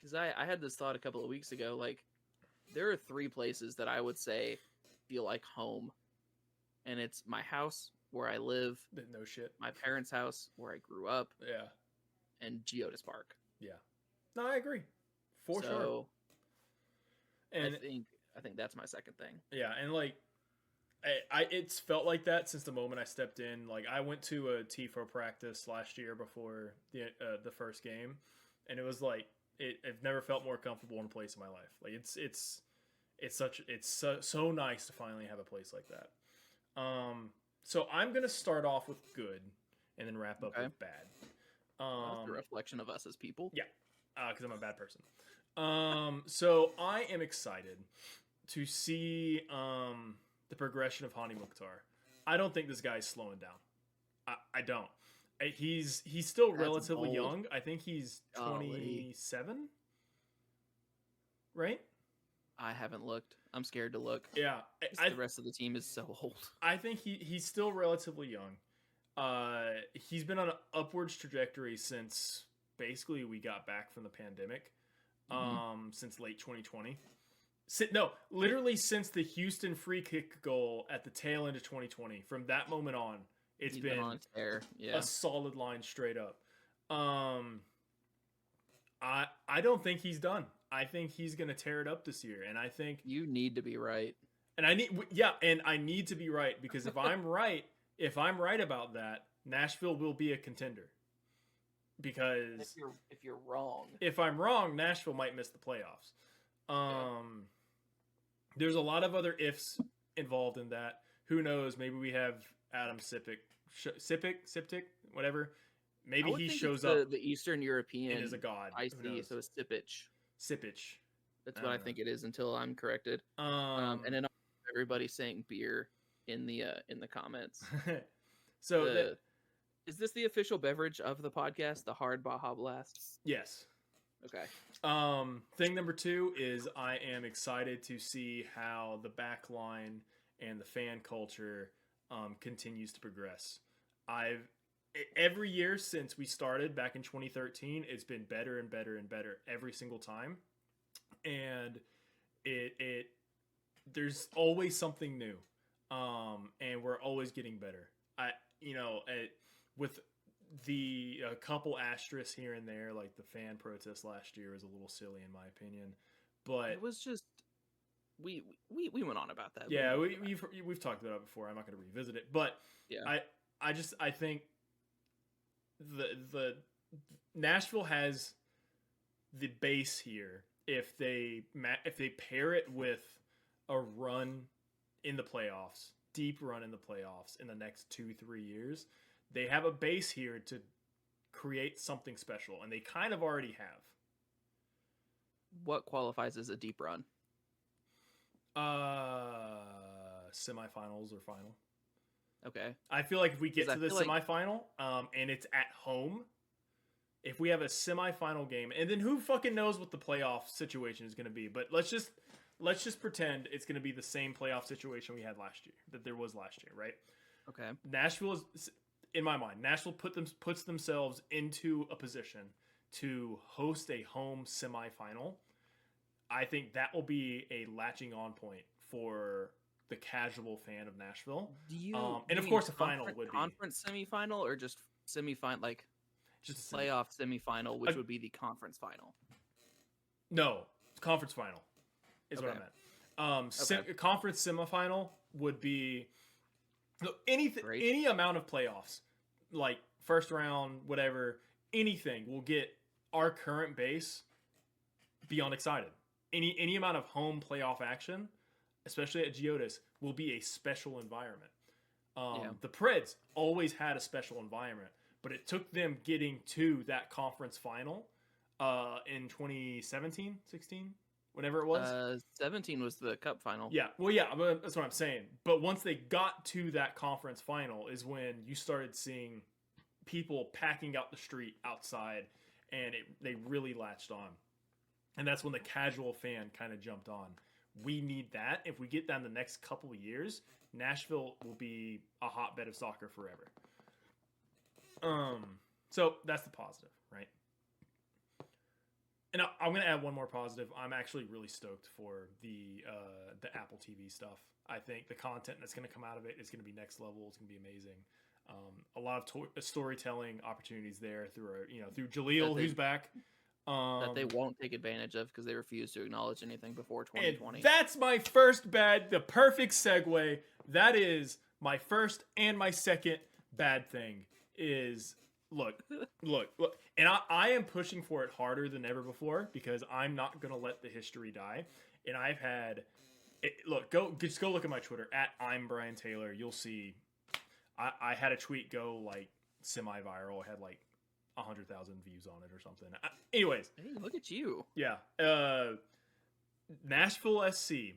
Because I had this thought a couple of weeks ago, like, there are 3 places that I would say feel like home. And it's my house, where I live. No shit. My parents' house, where I grew up. Yeah. And Geodis Park. Yeah. No, I agree. For sure. And I think that's my second thing. Yeah, and like it's felt like that since the moment I stepped in. Like I went to a TIFO practice last year before the first game, and it was like I've never felt more comfortable in a place in my life. Like it's so nice to finally have a place like that. So I'm gonna start off with good, and then wrap up with bad. That's a reflection of us as people. Yeah, because I'm a bad person. So I am excited to see the progression of Hani Mukhtar. I don't think this guy's slowing down. I don't. He's still relatively young. I think he's 27, right? I haven't looked. I'm scared to look. Yeah, the rest of the team is so old. I think he's still relatively young. He's been on an upwards trajectory since basically we got back from the pandemic. Since late 2020. Literally since the Houston free kick goal at the tail end of 2020. From that moment on, it's been on a tear. Yeah. A solid line straight up. I don't think he's done. I think he's gonna tear it up this year, and I think you need to be right. And I need to be right, because if I'm right about that, Nashville will be a contender. Because if you're wrong, if I'm wrong, Nashville might miss the playoffs. There's a lot of other ifs involved in that. Who knows? Maybe we have Adam Sipik, whatever. Maybe he shows up. The Eastern European and is a god. I see. So it's Sipic. That's what I think it is until I'm corrected. And then everybody saying beer in the comments. So is this the official beverage of the podcast, the Hard Baja Blast? Yes. Okay. Thing number 2 is I am excited to see how the back line and the fan culture continues to progress. Every year since we started back in 2013, it's been better and better and better every single time. And there's always something new. And we're always getting better. With the couple asterisks here and there, like the fan protest last year was a little silly in my opinion, but it was just we went on about that. Yeah, we've talked about it before. I'm not going to revisit it, but yeah, I think the Nashville has the base here if they pair it with a run in the playoffs, deep run in the playoffs in the next 2-3 years. They have a base here to create something special, and they kind of already have. What qualifies as a deep run? Semifinals or final. Okay. I feel like if we get to the semifinal, and it's at home, if we have a semifinal game, and then who fucking knows what the playoff situation is going to be, but let's just pretend it's going to be the same playoff situation we had last year, that there was last year, right? Okay. Nashville is, in my mind, Nashville puts themselves into a position to host a home semifinal. I think that will be a latching on point for the casual fan of Nashville. And of course, a final would be conference semifinal, or just semifinal, like just a playoff semifinal, which would be the conference final. No, conference final is what I meant. Conference semifinal would be any amount of playoffs, like first round, whatever, anything will get our current base beyond excited. Any amount of home playoff action, especially at Geodis, will be a special environment. The Preds always had a special environment, but it took them getting to that conference final in 2017, 16, whenever it was. 17 was the cup final. Yeah, well, yeah, that's what I'm saying. But once they got to that conference final is when you started seeing people packing out the street outside, and they really latched on. And that's when the casual fan kind of jumped on. We need that. If we get down the next couple of years, Nashville will be a hotbed of soccer forever. So that's the positive, right? And I'm going to add one more positive. I'm actually really stoked for the Apple TV stuff. I think the content that's going to come out of it is going to be next level. It's going to be amazing. A lot of storytelling opportunities there through Jaleel, who's back. That they won't take advantage of because they refuse to acknowledge anything before 2020. And that's my first the perfect segue. That is my first and my second bad thing is look. And I am pushing for it harder than ever before because I'm not going to let the history die. And I've had, just go look at my Twitter at I'm Brian Taylor. You'll see I had a tweet go like semi-viral. I had like 100,000 views on it or something. Anyways. Hey, look at you. Yeah. Nashville SC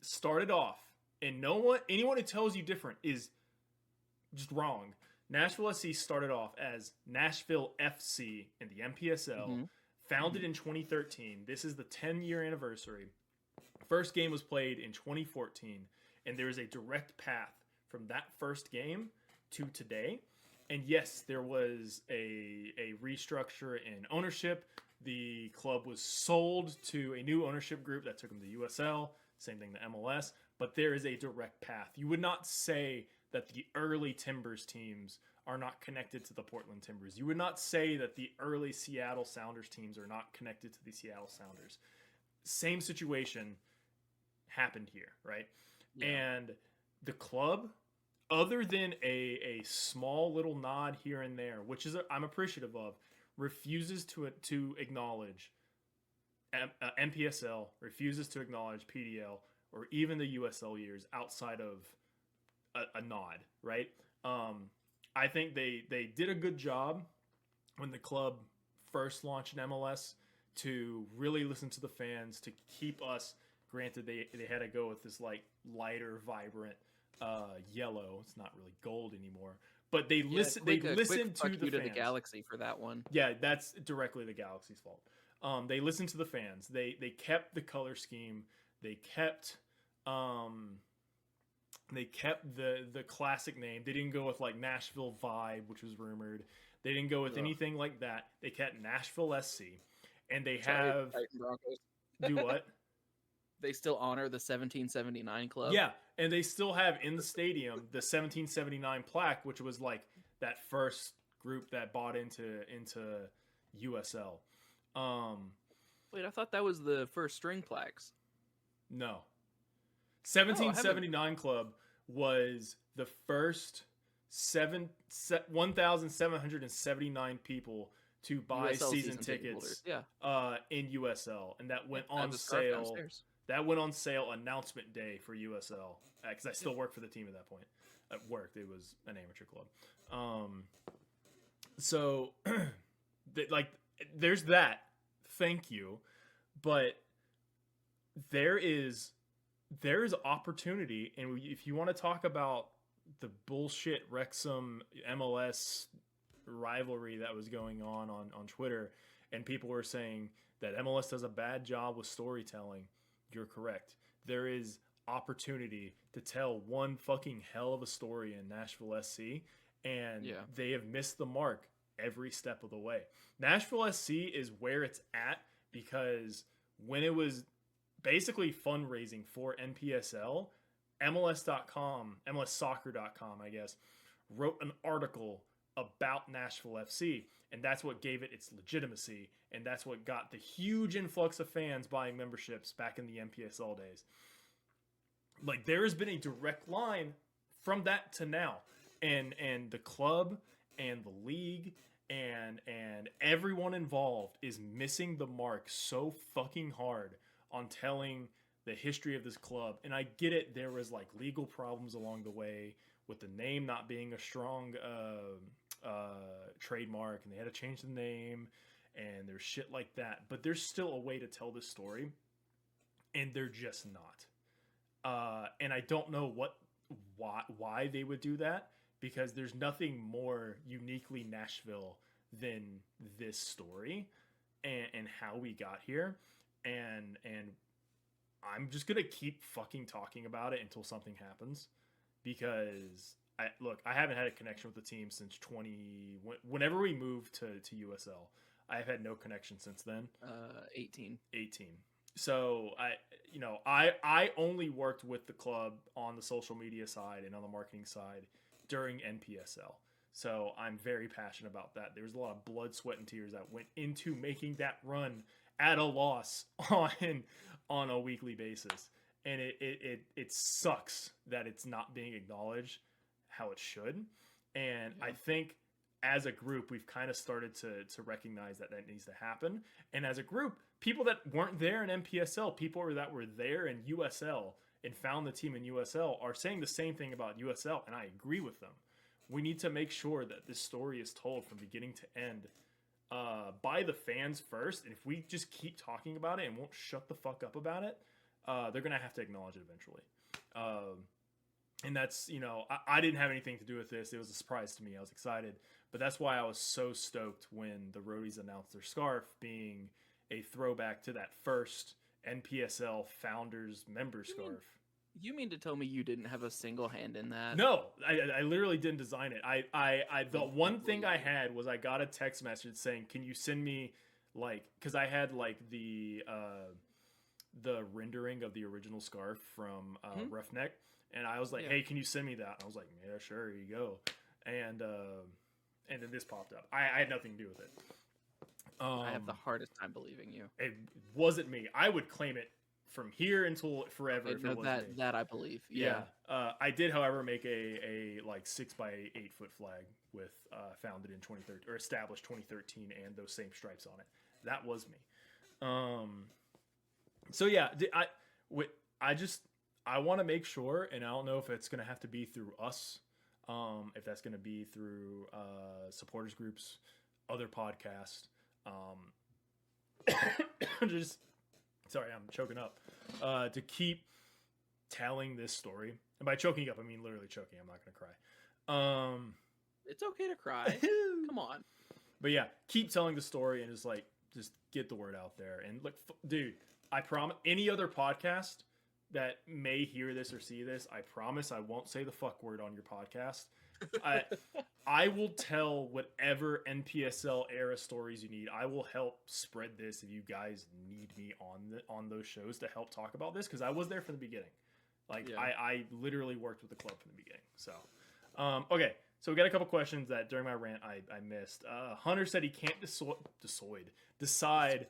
started off, and anyone who tells you different is just wrong. Nashville SC started off as Nashville FC in the NPSL, founded in 2013. This is the 10-year anniversary. First game was played in 2014, and there is a direct path from that first game to today. And yes, there was a restructure in ownership. The club was sold to a new ownership group that took them to USL, same thing to MLS, but there is a direct path. You would not say that the early Timbers teams are not connected to the Portland Timbers. You would not say that the early Seattle Sounders teams are not connected to the Seattle Sounders. Same situation happened here, right? Yeah. And the club, other than a small little nod here and there, which is I'm appreciative of, refuses to acknowledge NPSL, refuses to acknowledge PDL, or even the USL years outside of a nod, right? I think they did a good job when the club first launched in MLS to really listen to the fans, to keep us. Granted, they had to go with this like lighter, vibrant yellow. It's not really gold anymore. But they listened to the fans. The Galaxy for that one. Yeah, that's directly the Galaxy's fault. They listened to the fans. They kept the color scheme. They kept the classic name. They didn't go with like Nashville Vibe, which was rumored. They didn't go with anything like that. They kept Nashville SC, and they have do what? They still honor the 1779 club. Yeah, and they still have in the stadium the 1779 plaque, which was like that first group that bought into USL. Wait, I thought that was the first string plaques. No. 1779 club was the first 1,779 people to buy season tickets in USL, and that went on sale. That went on sale announcement day for USL, because I still worked for the team at that point. At work, it was an amateur club. So, there's that. Thank you, but there is opportunity, and if you want to talk about the bullshit Wrexham MLS rivalry that was going on Twitter, and people were saying that MLS does a bad job with storytelling, you're correct. There is opportunity to tell one fucking hell of a story in Nashville SC, and they have missed the mark every step of the way. Nashville SC is where it's at because when it was basically fundraising for NPSL, MLS.com, MLSsoccer.com, I guess, wrote an article about Nashville FC, and that's what gave it its legitimacy, and that's what got the huge influx of fans buying memberships back in the NPSL days. Like, there has been a direct line from that to now, and the club and the league and everyone involved is missing the mark so fucking hard on telling the history of this club. And I get it, there was like legal problems along the way with the name not being a strong trademark, and they had to change the name, and there's shit like that, but there's still a way to tell this story, and they're just not. And I don't know why they would do that, because there's nothing more uniquely Nashville than this story and how we got here, and I'm just gonna keep fucking talking about it until something happens, because I haven't had a connection with the team since whenever we moved to USL. I've had no connection since then. 18. So I only worked with the club on the social media side and on the marketing side during NPSL. So I'm very passionate about that. There was a lot of blood, sweat, and tears that went into making that run at a loss on a weekly basis. And it sucks that it's not being acknowledged how it should. And I think as a group, we've kind of started to recognize that needs to happen. And as a group, people that weren't there in MPSL, people that were there in USL and found the team in USL are saying the same thing about USL, and I agree with them. We need to make sure that this story is told from beginning to end by the fans first. And if we just keep talking about it and won't shut the fuck up about it, they're going to have to acknowledge it eventually. And that's, I didn't have anything to do with this. It was a surprise to me. I was excited. But that's why I was so stoked when the Roadies announced their scarf being a throwback to that first NPSL Founders member scarf. You mean to tell me you didn't have a single hand in that? No, I literally didn't design it. The one thing I had was I got a text message saying, can you send me, because I had, the rendering of the original scarf from Roughneck. And I was like, hey, can you send me that? And I was like, yeah, sure, here you go. And then this popped up. I had nothing to do with it. I have the hardest time believing you. It wasn't me. I would claim it from here until forever. If it wasn't me. That I believe. Yeah. I did, however, make a 6x8 foot flag with founded in 2013 or established 2013 and those same stripes on it. That was me. So yeah, I want to make sure, and I don't know if it's going to have to be through us, if that's going to be through supporters groups, other podcasts. Sorry, I'm choking up. To keep telling this story, and by choking up, I mean literally choking. I'm not going to cry. It's okay to cry. Come on. But yeah, keep telling the story and just get the word out there. And look, dude, I promise any other podcast that may hear this or see this, I promise I won't say the fuck word on your podcast. I will tell whatever NPSL era stories you need. I will help spread this if you guys need me on those shows to help talk about this, because I was there from the beginning. I literally worked with the club from the beginning. So, okay. So we got a couple questions that during my rant I missed. Hunter said he can't decide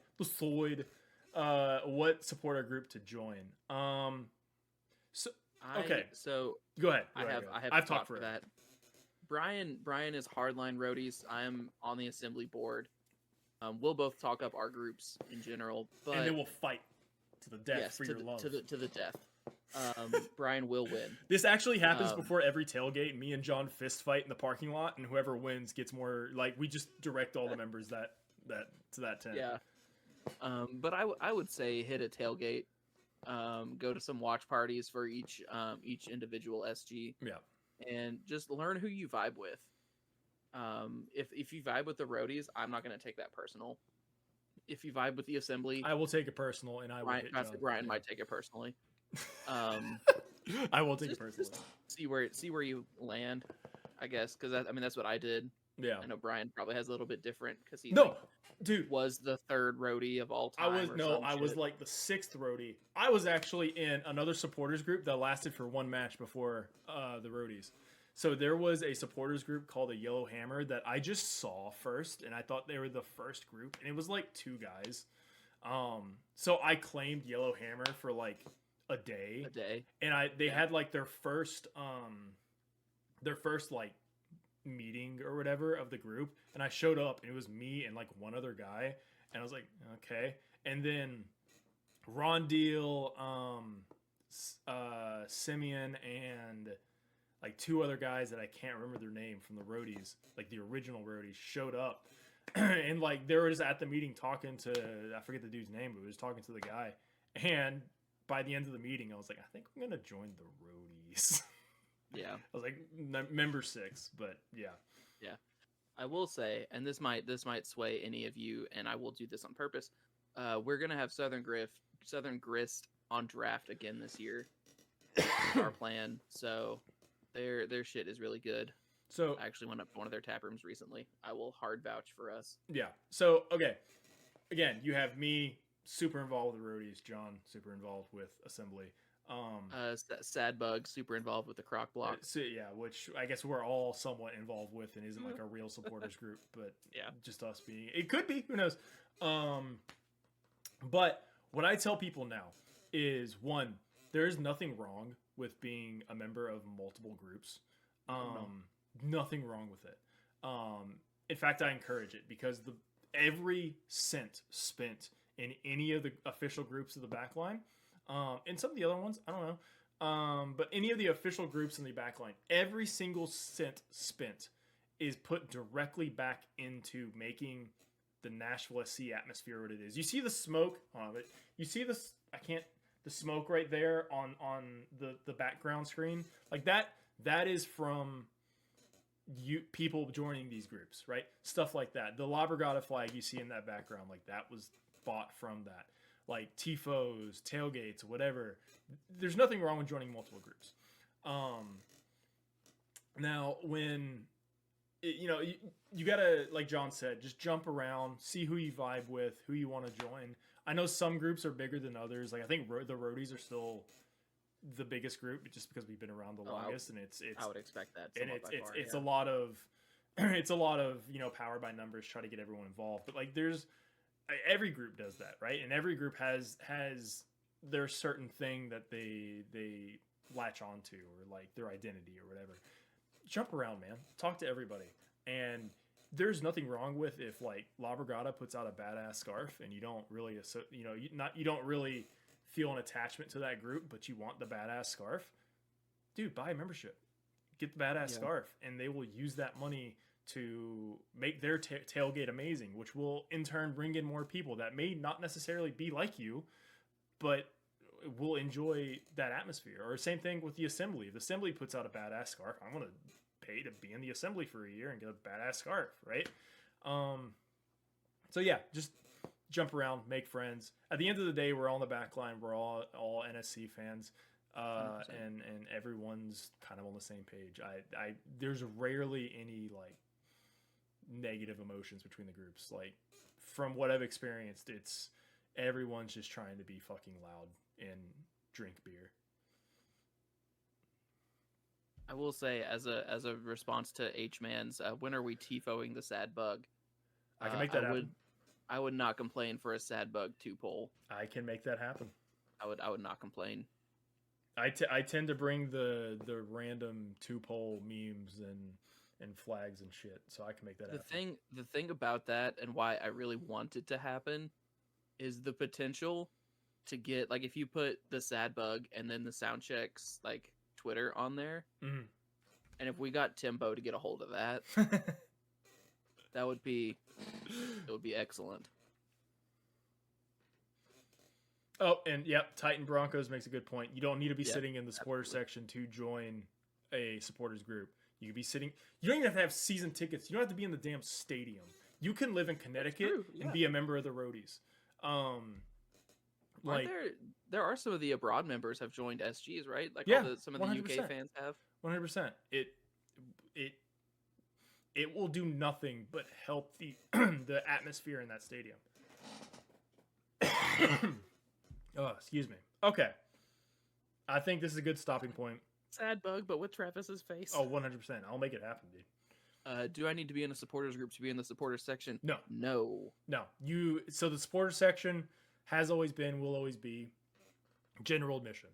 what supporter group to join. So go ahead. I've talked for that. Brian is hardline roadies. I am on the assembly board. We'll both talk up our groups in general, but and then we'll fight to the death for your love. To the death. Brian will win. This actually happens before every tailgate. Me and John fist fight in the parking lot, and whoever wins gets more. We just direct all the members that to that tent. Yeah. But I would say hit a tailgate. Go to some watch parties for each individual SG. Yeah. And just learn who you vibe with. If you vibe with the roadies, I'm not going to take that personal. If you vibe with the assembly, I will take it personal, and Brian might take it personally. I will take it personally. See where you land, I guess, because that's what I did. Yeah, I know Brian probably has a little bit different because he was the third roadie of all time. I was like the sixth roadie. I was actually in another supporters group that lasted for one match before the roadies. So there was a supporters group called the Yellow Hammer that I just saw first, and I thought they were the first group, and it was like two guys. So I claimed Yellow Hammer for like a day, and they had like their first like meeting or whatever of the group, and I showed up, and it was me and like one other guy, and I was like, okay. And then Rondil, Simeon, and like two other guys that I can't remember their name from the roadies, like the original roadies, showed up. And like they were just at the meeting talking to, I forget the dude's name, but we was talking to the guy. And by the end of the meeting, I was like, I think I'm gonna join the roadies. Yeah. I was like member 6, but yeah. Yeah. I will say, and this might sway any of you, and I will do this on purpose. We're gonna have Southern Grist on draft again this year. Our plan. So their shit is really good. So I actually went up to one of their tap rooms recently. I will hard vouch for us. Yeah. So okay. Again, you have me super involved with the roadies, John super involved with assembly. Sad Bug, super involved with the Croc Block. So, yeah, which I guess we're all somewhat involved with and isn't like a real supporters group, but Yeah. just us being. It could be, who knows? But what I tell people now is, one, there is nothing wrong with being a member of multiple groups. Nothing wrong with it. In fact, I encourage it because every cent spent in any of the official groups of the backline, and some of the other ones, I don't know, but any of the official groups in the backline, every single cent spent is put directly back into making the Nashville SC atmosphere what it is. You see the smoke on it. You see this. The smoke right there on the background screen, like that. That is from people joining these groups, right? Stuff like that. The La Brigada flag you see in that background, like that was bought from that. Like tifos, tailgates, whatever. There's nothing wrong with joining multiple groups. Now, when you gotta, like John said, just jump around, see who you vibe with, who you want to join. I know some groups are bigger than others. Like I think the roadies are still the biggest group just because we've been around the longest, and it's I would expect that. And it's a lot of it's a lot of power by numbers, try to get everyone involved. But like every group does that, right? And every group has their certain thing that they latch onto, or like their identity or whatever. Jump around, man. Talk to everybody. And there's nothing wrong with if like La Brigada puts out a badass scarf and you don't really you don't really feel an attachment to that group, but you want the badass scarf. Dude, buy a membership. Get the badass scarf, and they will use that money to make their tailgate amazing, which will in turn bring in more people that may not necessarily be like you, but will enjoy that atmosphere. Or same thing with the assembly. If the assembly puts out a badass scarf, I'm going to pay to be in the assembly for a year and get a badass scarf, right? So yeah, just jump around, make friends. At the end of the day, we're all on the back line. We're all NSC fans, and everyone's kind of on the same page. I there's rarely any like negative emotions between the groups. Like from what I've experienced, it's everyone's just trying to be fucking loud and drink beer. I will say, as a response to H-Man's, when are we tifoing the Sad Bug? I can make that happen. I would not complain for a Sad Bug 2-pole. I can make that happen. I would not complain. I tend to bring the random 2-pole memes and flags and shit, so I can make that happen. The thing about that, and why I really want it to happen, is the potential to get, like, if you put the Sad Bug and then the Soundchecks like Twitter on there, and if we got Timbo to get a hold of that, it would be excellent. Oh, and yep, Titan Broncos makes a good point. You don't need to be sitting in the supporter section to join a supporters group. You could be sitting. You don't even have season tickets. You don't have to be in the damn stadium. You can live in Connecticut and be a member of the Roadies. Like there are some of the abroad members have joined SGs, right? Like some of the 100%. UK fans have. 100%. It will do nothing but help the the atmosphere in that stadium. Oh, excuse me. Okay. I think this is a good stopping point. Sad Bug, but with Travis's face. Oh, 100%. I'll make it happen, dude. Do I need to be in a supporters group to be in the supporters section? No. No. So the supporters section has always been, will always be general admission.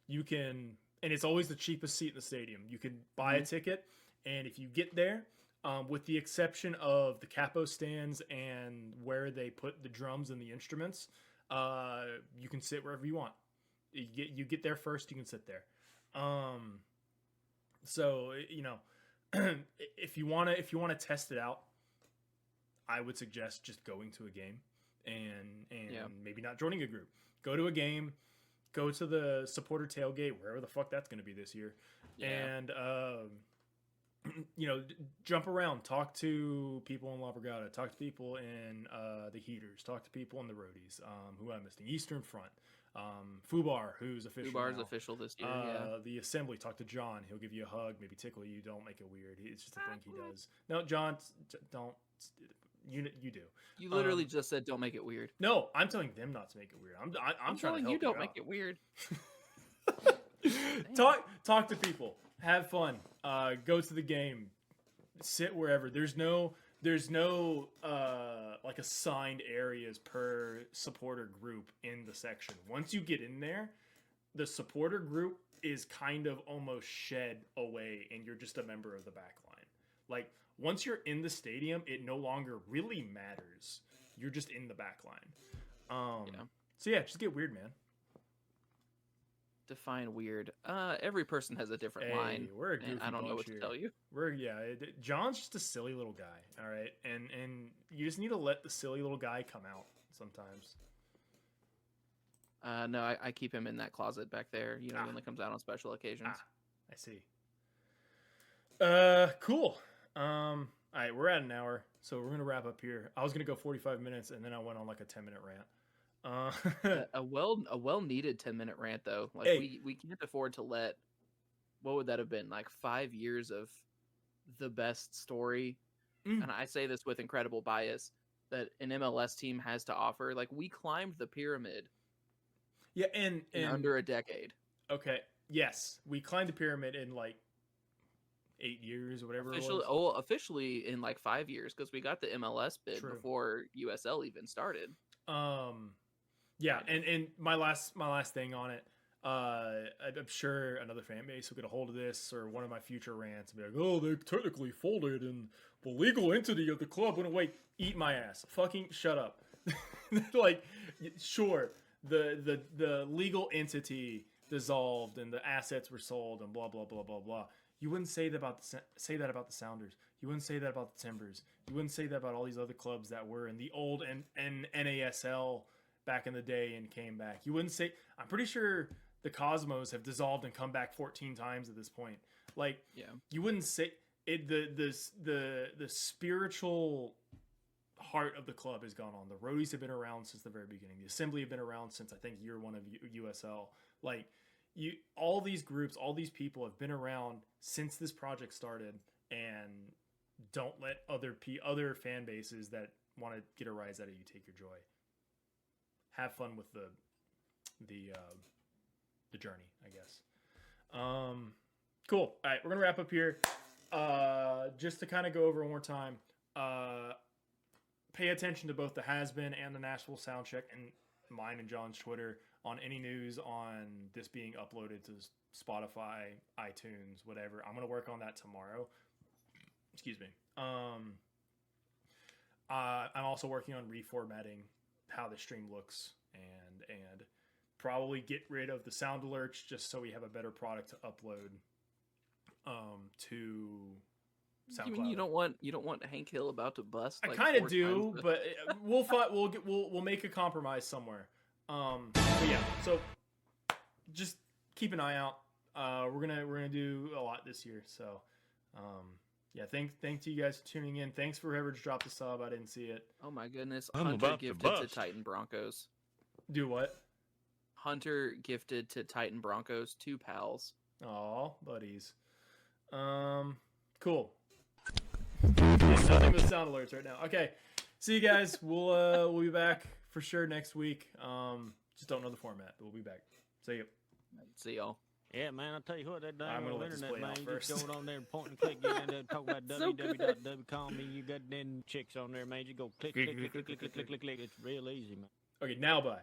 You can, and it's always the cheapest seat in the stadium. You can buy a ticket, and if you get there, with the exception of the capo stands and where they put the drums and the instruments, you can sit wherever you want. You get there first, you can sit there. So if you want to test it out, I would suggest just going to a game and maybe not joining a group. Go to a game, go to the supporter tailgate, wherever the fuck that's going to be this year, and jump around, talk to people in La Brigada, talk to people in the Heaters, talk to people in the Roadies. Who am I missing? Eastern Front. Fubar, who's official. Fubar's now. Official this year. The Assembly, talk to John. He'll give you a hug, maybe tickle you. Don't make it weird. It's just a thing he does. No, John, don't. You do. You literally just said don't make it weird. No, I'm telling them not to make it weird. I'm trying telling to help you don't out. make it weird. Talk to people. Have fun. Go to the game. Sit wherever. There's no like assigned areas per supporter group in the section. Once you get in there, the supporter group is kind of almost shed away, and you're just a member of the back line. Like, once you're in the stadium, it no longer really matters. You're just in the back line. So yeah, just get weird, man. Define weird. Every person has a different line. We're a goofy and I don't know what here. to tell you. John's just a silly little guy, all right? And you just need to let the silly little guy come out sometimes. No, I keep him in that closet back there. He only comes out on special occasions. I see. Cool. All right, we're at an hour, so we're gonna wrap up here. I was gonna go 45 minutes, and then I went on like a 10-minute rant. A well needed 10-minute rant though. Like we can't afford to let, what would that have been, like 5 years of the best story, and I say this with incredible bias, that an MLS team has to offer. Like, we climbed the pyramid. Yeah, and in under a decade. Okay. Yes, we climbed the pyramid in like 8 years or whatever. Officially in like 5 years, because we got the MLS bid before USL even started. Yeah, and my last thing on it. I'm sure another fan base will get a hold of this, or one of my future rants and be like, "Oh, they technically folded, and the legal entity of the club went away." Eat my ass. Fucking shut up. Like, sure, the legal entity dissolved and the assets were sold and blah blah blah blah blah. You wouldn't say that about the Sounders. You wouldn't say that about the Timbers. You wouldn't say that about all these other clubs that were in the old NASL back in the day and came back. You wouldn't say. I'm pretty sure the Cosmos have dissolved and come back 14 times at this point. Like, you wouldn't say it. The spiritual heart of the club has gone on. The Roadies have been around since the very beginning. The Assembly have been around since, I think, year one of USL. Like, all these groups, all these people have been around since this project started, and don't let other fan bases that want to get a rise out of you take your joy. Have fun with the journey, I guess. Cool. All right, we're gonna wrap up here. Just to kind of go over one more time. Pay attention to both the Has Been and the Nashville Soundcheck, and mine and John's Twitter, on any news on this being uploaded to Spotify, iTunes, whatever. I'm gonna work on that tomorrow. Excuse me. I'm also working on reformatting how the stream looks, and probably get rid of the sound alerts just so we have a better product to upload to SoundCloud. You mean you don't want Hank Hill about to bust? I kind of do, but we'll make a compromise somewhere. But yeah, so just keep an eye out. We're gonna do a lot this year, so yeah, thank you guys for tuning in. Thanks for whoever just dropped a sub. I didn't see it. Oh my goodness. Hunter gifted to Titan Broncos. Do what? Hunter gifted to Titan Broncos 2 pals. Aw, buddies. Cool. Nothing but sound alerts right now. Okay. See you guys. We'll be back for sure next week. Just don't know the format, but we'll be back. See you. See y'all. Yeah, man, I'll tell you what, that I'm damn gonna let this internet, play man, out you first. just go on there and point and click, get in there and talk about So good. www.w.com, and you got them chicks on there, man. You go click, click, click, click, click, click, click, click. It's real easy, man. Okay, now bye.